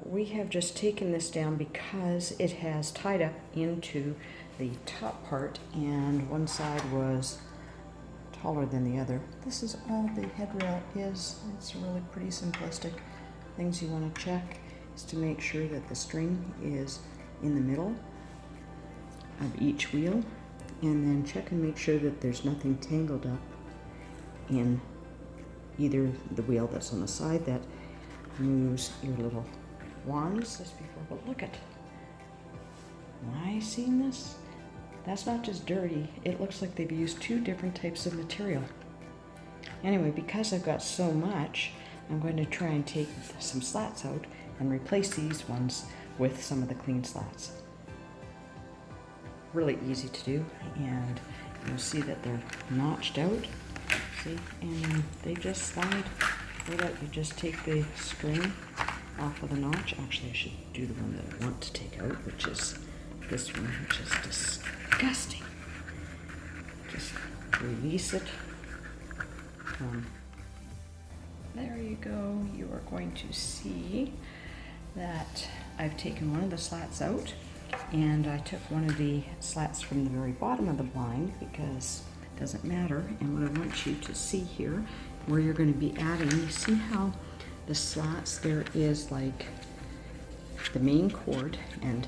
we have just taken this down because it has tied up into the top part and one side was taller than the other. This is all the headrail is. It's really pretty simplistic. Things you want to check is to make sure that the string is in the middle of each wheel, and then check and make sure that there's nothing tangled up in either the wheel that's on the side that moves your little wands. This before, but look at, am I seeing this? That's not just dirty, it looks like they've used two different types of material. Anyway, because I've got so much, I'm going to try and take some slats out and replace these ones with some of the clean slats. Really easy to do, and you'll see that they're notched out. See, and they just slide right out. You just take the string off of the notch. Actually, I should do the one that I want to take out, which is this one, which is disgusting. Just release it. There you go. You are going to see that I've taken one of the slats out, and I took one of the slats from the very bottom of the blind because it doesn't matter. And what I want you to see here, where you're going to be adding, you see how the slats, there is like the main cord, and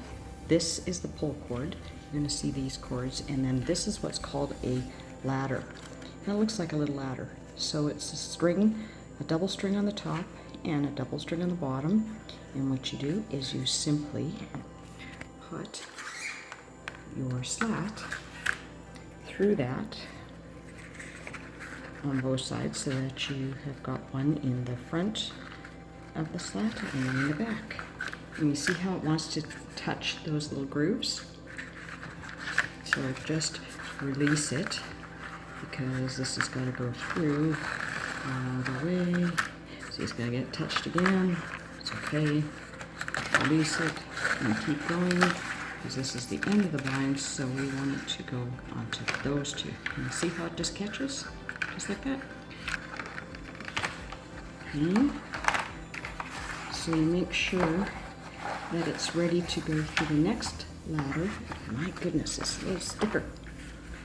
this is the pull cord. You're going to see these cords, and then this is what's called a ladder. And it looks like a little ladder. So it's a string, a double string on the top and a double string on the bottom. And what you do is you simply put your slat through that on both sides so that you have got one in the front of the slat and one in the back. And you see how it wants to touch those little grooves? So just release it because this has got to go through all the way. See, it's going to get touched again. It's okay. Release it and keep going because this is the end of the blind, so we want it to go onto those two. And you see how it just catches? Just like that. Okay. So you make sure that it's ready to go through the next ladder. My goodness, it's a little stiffer.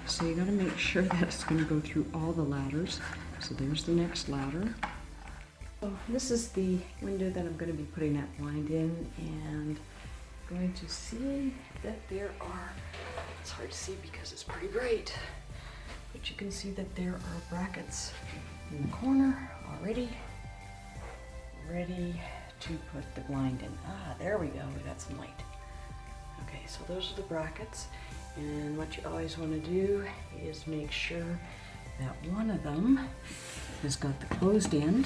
So you got to make sure that it's going to go through all the ladders. So there's the next ladder. So this is the window that I'm going to be putting that blind in, and going to see that there are, it's hard to see because it's pretty bright, but you can see that there are brackets in the corner already ready to put the blind in. Ah, there we go, we got some light. Okay, so those are the brackets, and what you always want to do is make sure that one of them has got the closed end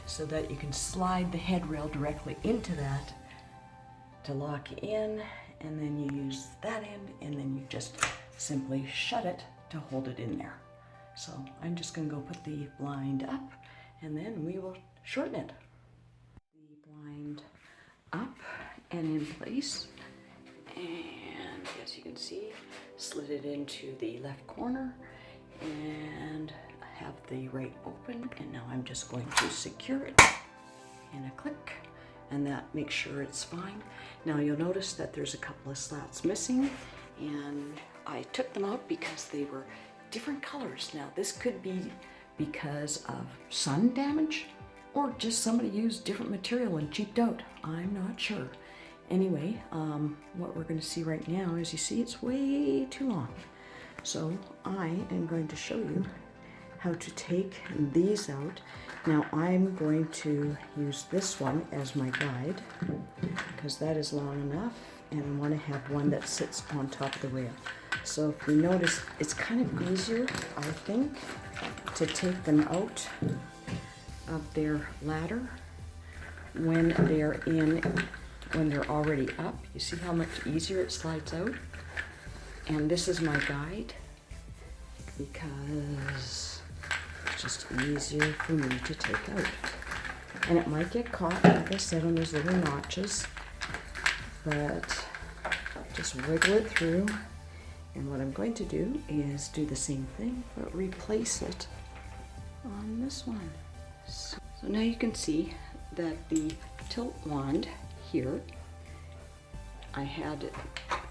so that you can slide the headrail directly into that to lock in, and then you use that end, and then you just simply shut it to hold it in there. So I'm just going to go put the blind up, and then we will shorten it. The blind up and in place, and as you can see, slid it into the left corner and have the right open, and now I'm just going to secure it in a click, and that makes sure it's fine. Now you'll notice that there's a couple of slats missing, and I took them out because they were different colors. Now this could be because of sun damage, or just somebody used different material and cheaped out. I'm not sure. Anyway, what we're going to see right now is, you see it's way too long. So I am going to show you how to take these out. Now I'm going to use this one as my guide because that is long enough, and I want to have one that sits on top of the rail. So if you notice, it's kind of easier, I think, to take them out of their ladder when they're already up. You see how much easier it slides out? And this is my guide because it's just easier for me to take out. And it might get caught, like I said, on those little notches, but just wiggle it through. And what I'm going to do is do the same thing, but replace it on this one. So now you can see that the tilt wand here. I had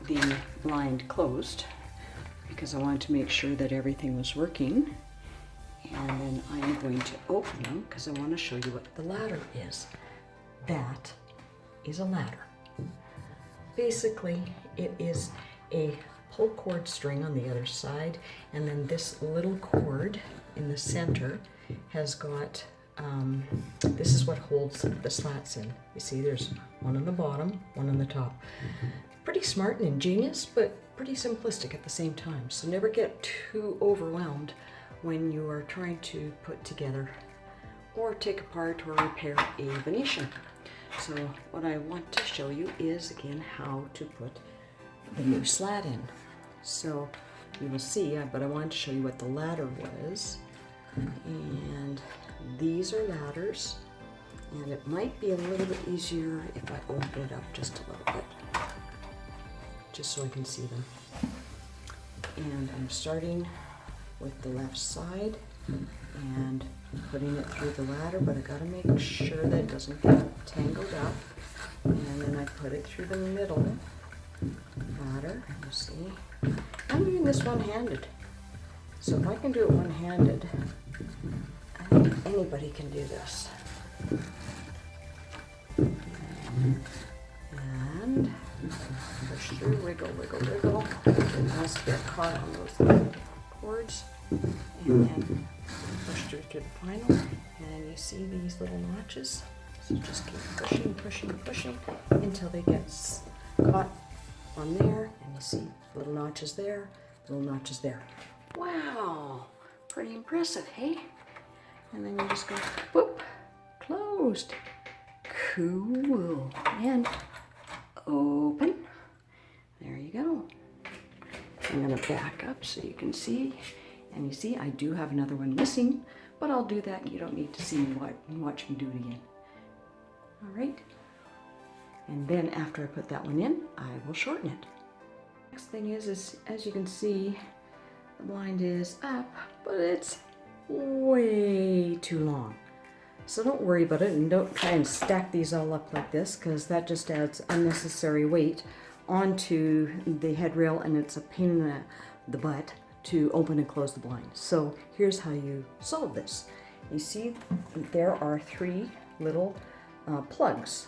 the blind closed because I wanted to make sure that everything was working. And then I'm going to open them because I want to show you what the ladder is. That is a ladder. Basically, it is a pull cord string on the other side, and then this little cord in the center has got, this is what holds the slats in. You see there's one on the bottom, one on the top. Pretty smart and ingenious, but pretty simplistic at the same time. So never get too overwhelmed when you are trying to put together or take apart or repair a Venetian. So what I want to show you is again how to put the new slat in. So you will see, but I wanted to show you what the ladder was. And these are ladders, and it might be a little bit easier if I open it up just a little bit, just so I can see them. And I'm starting with the left side and putting it through the ladder, but I gotta make sure that it doesn't get tangled up. And then I put it through the middle ladder, you see. I'm doing this one-handed. So if I can do it one-handed, I think anybody can do this. And push through, wiggle, wiggle, wiggle. It must get caught on those cords. And then push through to the final. And you see these little notches. So just keep pushing, pushing, pushing until they get caught on there. And you see little notches there, little notches there. Wow, pretty impressive, hey? And then you just go, whoop, closed. Cool. And open. There you go. I'm gonna back up so you can see. And you see, I do have another one missing, but I'll do that. You don't need to see me watch me do it again. All right. And then after I put that one in, I will shorten it. Next thing is as you can see, the blind is up, but it's way too long. So don't worry about it, and don't try and stack these all up like this, because that just adds unnecessary weight onto the headrail, and it's a pain in the butt to open and close the blind. So here's how you solve this. You see there are 3 little plugs.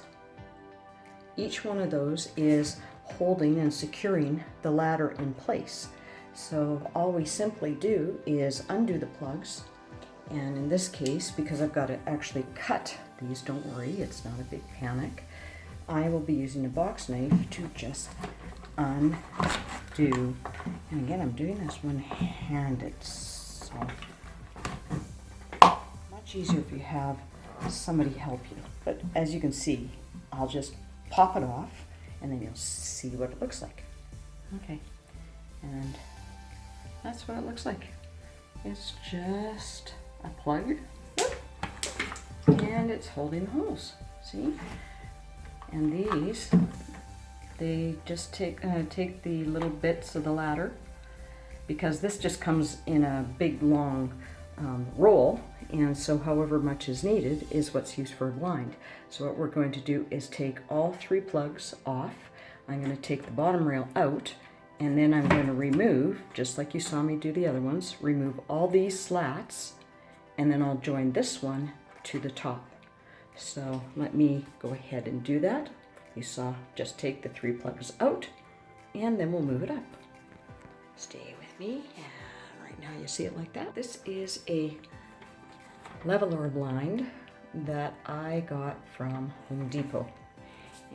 Each one of those is holding and securing the ladder in place. So all we simply do is undo the plugs, and in this case, because I've got to actually cut these, don't worry, it's not a big panic, I will be using a box knife to just undo. And again, I'm doing this one-handed, so much easier if you have somebody help you. But as you can see, I'll just pop it off, and then you'll see what it looks like. Okay, and that's what it looks like. It's just a plug, and it's holding the holes, see? And these, they just take the little bits of the ladder, because this just comes in a big long roll, and so however much is needed is what's used for a blind. So what we're going to do is take all 3 plugs off. I'm going to take the bottom rail out, and then I'm going to remove, just like you saw me do the other ones, remove all these slats, and then I'll join this one to the top. So let me go ahead and do that. You saw, just take the 3 plugs out, and then we'll move it up. Stay with me, and right now you see it like that. This is a Levelor blind that I got from Home Depot.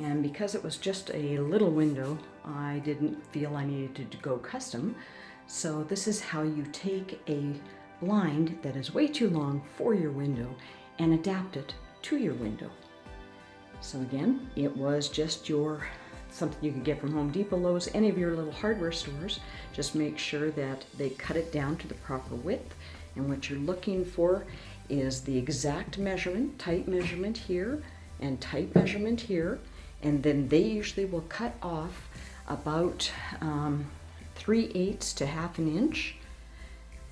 And because it was just a little window, I didn't feel I needed to go custom. So this is how you take a blind that is way too long for your window and adapt it to your window. So again, it was just something you could get from Home Depot, Lowe's, any of your little hardware stores. Just make sure that they cut it down to the proper width. And what you're looking for is the exact measurement, tight measurement here and tight measurement here. And then they usually will cut off about 3/8 to ½ an inch,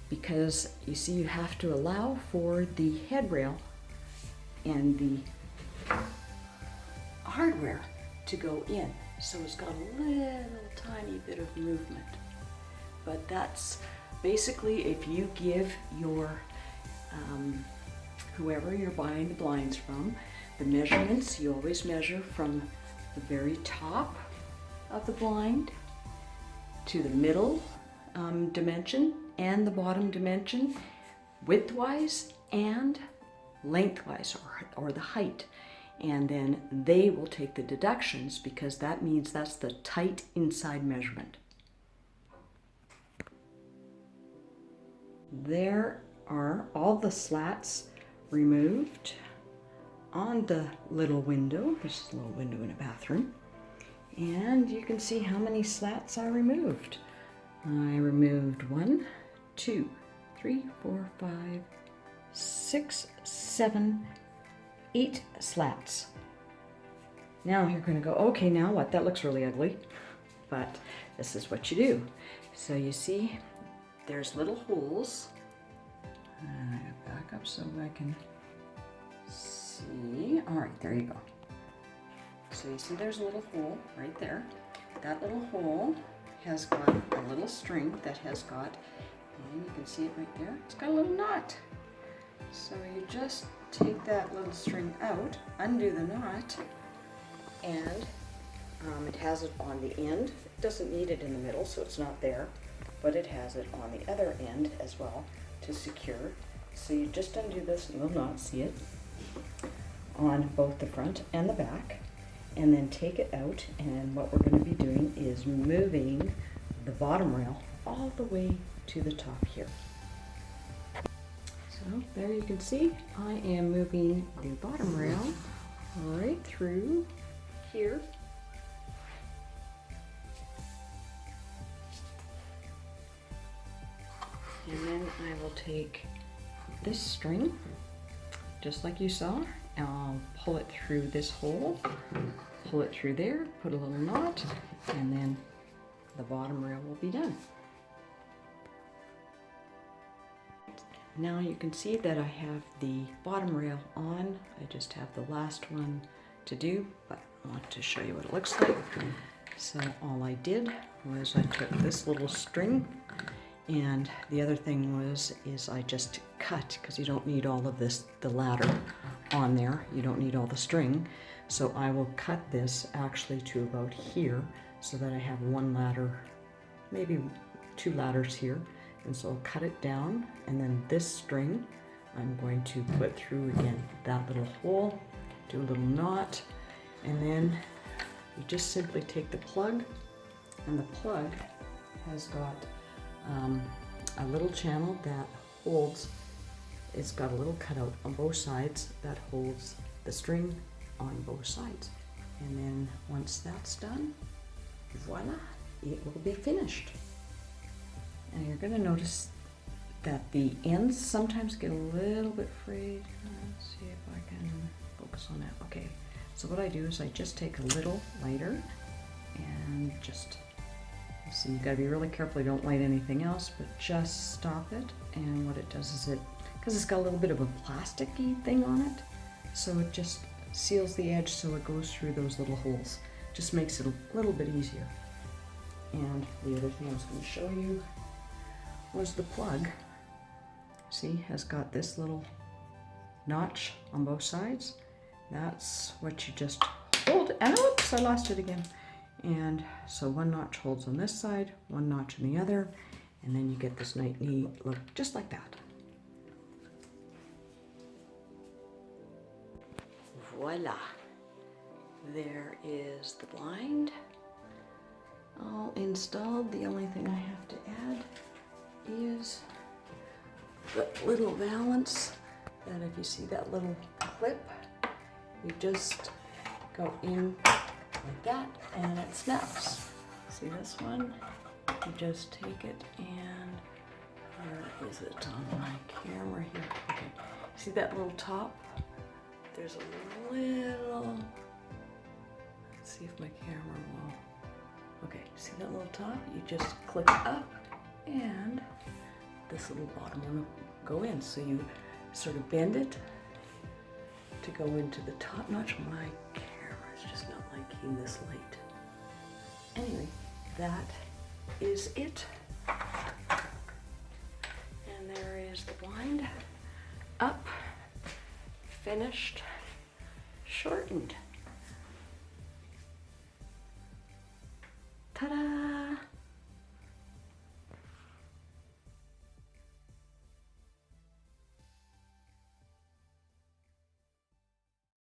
because you see you have to allow for the headrail and the hardware to go in. So it's got a little tiny bit of movement. But that's basically if you give your, whoever you're buying the blinds from, the measurements, you always measure from the very top of the blind to the middle dimension and the bottom dimension, widthwise and lengthwise, or the height. And then they will take the deductions, because that means that's the tight inside measurement. There are all the slats removed on the little window. This is a little window in a bathroom. And you can see how many slats I removed. I removed 1, 2, 3, 4, 5, 6, 7, 8 slats. Now you're going to go, okay, now what? That looks really ugly. But this is what you do. So you see, there's little holes. Back up so I can see. All right, there you go. So you see there's a little hole right there. That little hole has got a little string that has got, and you can see it right there, it's got a little knot. So you just take that little string out, undo the knot, and it has it on the end. It doesn't need it in the middle, so it's not there, but it has it on the other end as well to secure. So you just undo this, and you'll not see it, on both the front and the back, and then take it out. And what we're going to be doing is moving the bottom rail all the way to the top here. So there you can see I am moving the bottom rail right through here. And then I will take this string, just like you saw, and I'll pull it through this hole, pull it through there, put a little knot, and then the bottom rail will be done. Now you can see that I have the bottom rail on. I just have the last one to do, but I want to show you what it looks like. So all I did was I took this little string, and the other thing is I just cut, because you don't need all of this, the ladder on there. You don't need all the string. So I will cut this actually to about here, so that I have one ladder, maybe 2 ladders here. And so I'll cut it down, and then this string I'm going to put through again that little hole, do a little knot, and then you just simply take the plug, and the plug has got a little channel that holds, it's got a little cutout on both sides that holds the string on both sides. And then once that's done, voila, it will be finished. And you're going to notice that the ends sometimes get a little bit frayed. Let's see if I can focus on that. Okay, so what I do is I just take a little lighter and just, so you got to be really careful you don't light anything else, but just stop it. And what it does is because it's got a little bit of a plasticky thing on it, so it just seals the edge so it goes through those little holes. Just makes it a little bit easier. And the other thing I was going to show you was the plug. See, has got this little notch on both sides. That's what you just hold, and oops, I lost it again. And so one notch holds on this side, one notch on the other, and then you get this nice neat look just like that. Voila, there is the blind all installed. The only thing I have to add is the little valance, that if you see that little clip, you just go in like that and it snaps. See this one? You just take it and, where is it on my camera here? Okay, see that little top? There's a little, let's see if my camera will, okay, see that little top? You just click up and this little bottom one will go in. So you sort of bend it to go into the top notch. My camera It's just not liking this light. Anyway, that is it. And there is the blind up, finished, shortened.